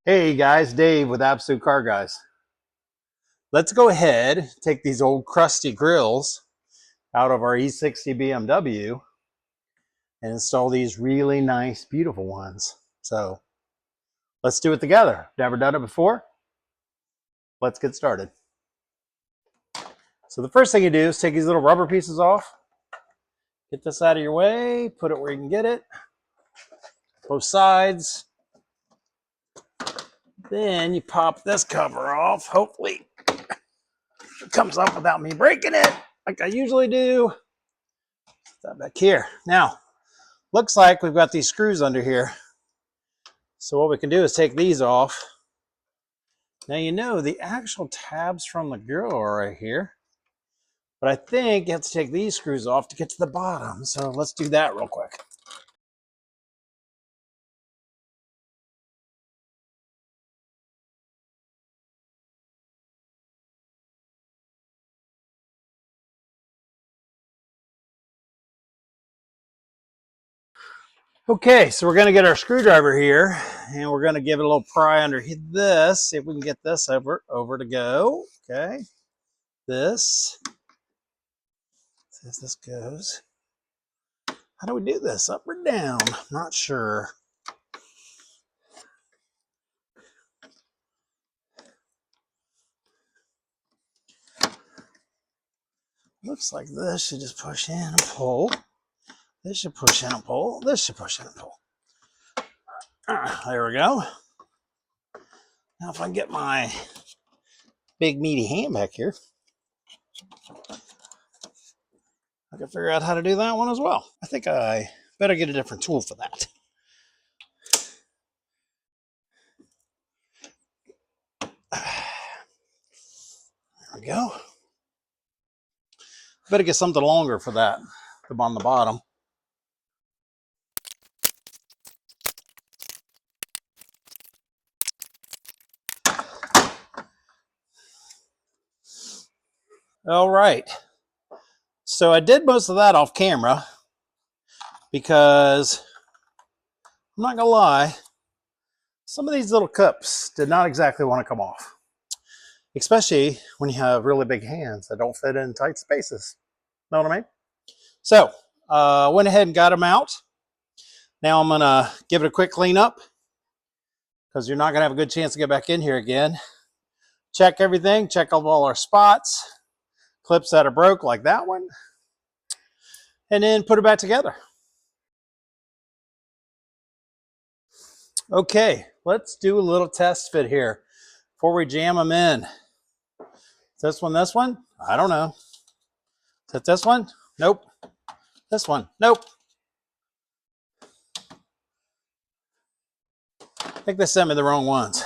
Hey guys, Dave with Absolute Car Guys. Let's go ahead, take these old crusty grills out of our E60 BMW and install these really nice, beautiful ones. So let's do it together. Never done it before? Let's get started. So the first thing you do is take these little rubber pieces off. Get this out of your way, put it where you can get it. Both sides. Then you pop this cover off. Hopefully it comes off without me breaking it like I usually do. Put that back here. Now, looks like we've got these screws under here. So what we can do is take these off. Now you know the actual tabs from the grill are right here. But I think you have to take these screws off to get to the bottom. So let's do that real quick. Okay, so we're going to get our screwdriver here and we're going to give it a little pry under this. See if we can get this over to go. Okay, this. See if this goes. How do we do this? Up or down? Not sure. Looks like this should just push in and pull. This should push in and pull. This should push in and pull. There we go. Now if I can get my big meaty hand back here, I can figure out how to do that one as well. I think I better get a different tool for that. There we go. Better get something longer for that on the bottom. All right. So I did most of that off camera because I'm not gonna lie, some of these little cups did not exactly want to come off, especially when you have really big hands that don't fit in tight spaces. Know what I mean? So went ahead and got them out. Now I'm gonna give it a quick clean up because you're not gonna have a good chance to get back in here again. Check everything, check all our spots, clips that are broke like that one, and then put it back together. Okay, let's do a little test fit here before we jam them in. This one, this one? I don't know. Is it this one? Nope. This one? Nope. I think they sent me the wrong ones.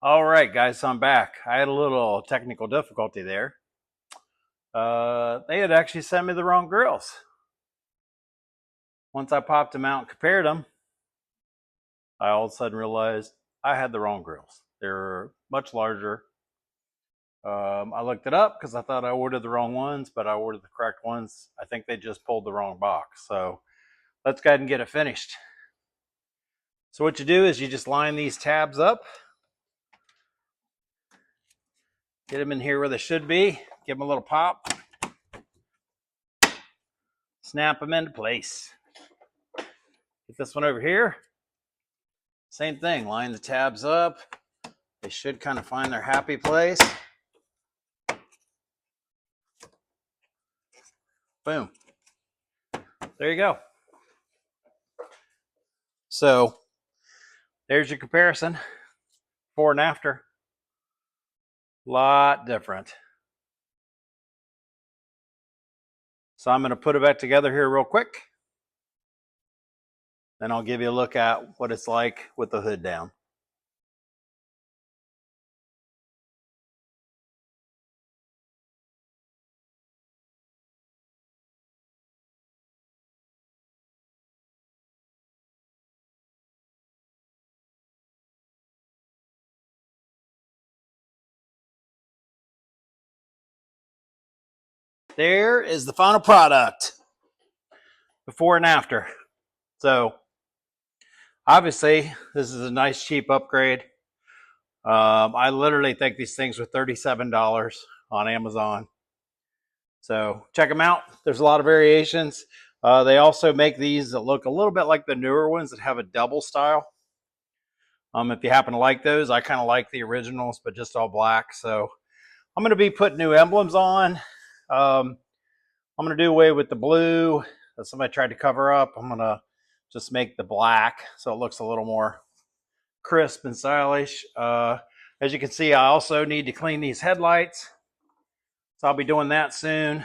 All right, guys, so I'm back. I had a little technical difficulty there. They had actually sent me the wrong grills. Once I popped them out and compared them, I all of a sudden realized I had the wrong grills. They're much larger. I looked it up because I thought I ordered the wrong ones, but I ordered the correct ones. I think they just pulled the wrong box. So let's go ahead and get it finished. So what you do is you just line these tabs up. Get them in here where they should be. Give them a little pop. Snap them into place. Get this one over here. Same thing, line the tabs up. They should kind of find their happy place. Boom. There you go. So there's your comparison, before and after. Lot different. So I'm going to put it back together here real quick. Then I'll give you a look at what it's like with the hood down. There is the final product, before and after. So obviously this is a nice cheap upgrade. I literally think these things were $37 on Amazon. So check them out. There's a lot of variations. They also make these that look a little bit like the newer ones that have a double style. If you happen to like those, I kind of like the originals, but just all black. So I'm going to be putting new emblems on. I'm going to do away with the blue that somebody tried to cover up. I'm going to just make the black so it looks a little more crisp and stylish. As you can see, I also need to clean these headlights. So I'll be doing that soon.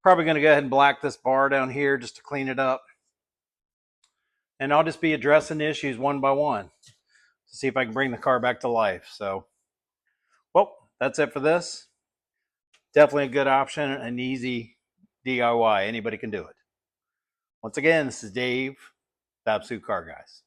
Probably going to go ahead and black this bar down here just to clean it up. And I'll just be addressing the issues one by one to see if I can bring the car back to life. So, well, that's it for this. Definitely a good option, an easy DIY. Anybody can do it. Once again, this is Dave, Babsu Car Guys.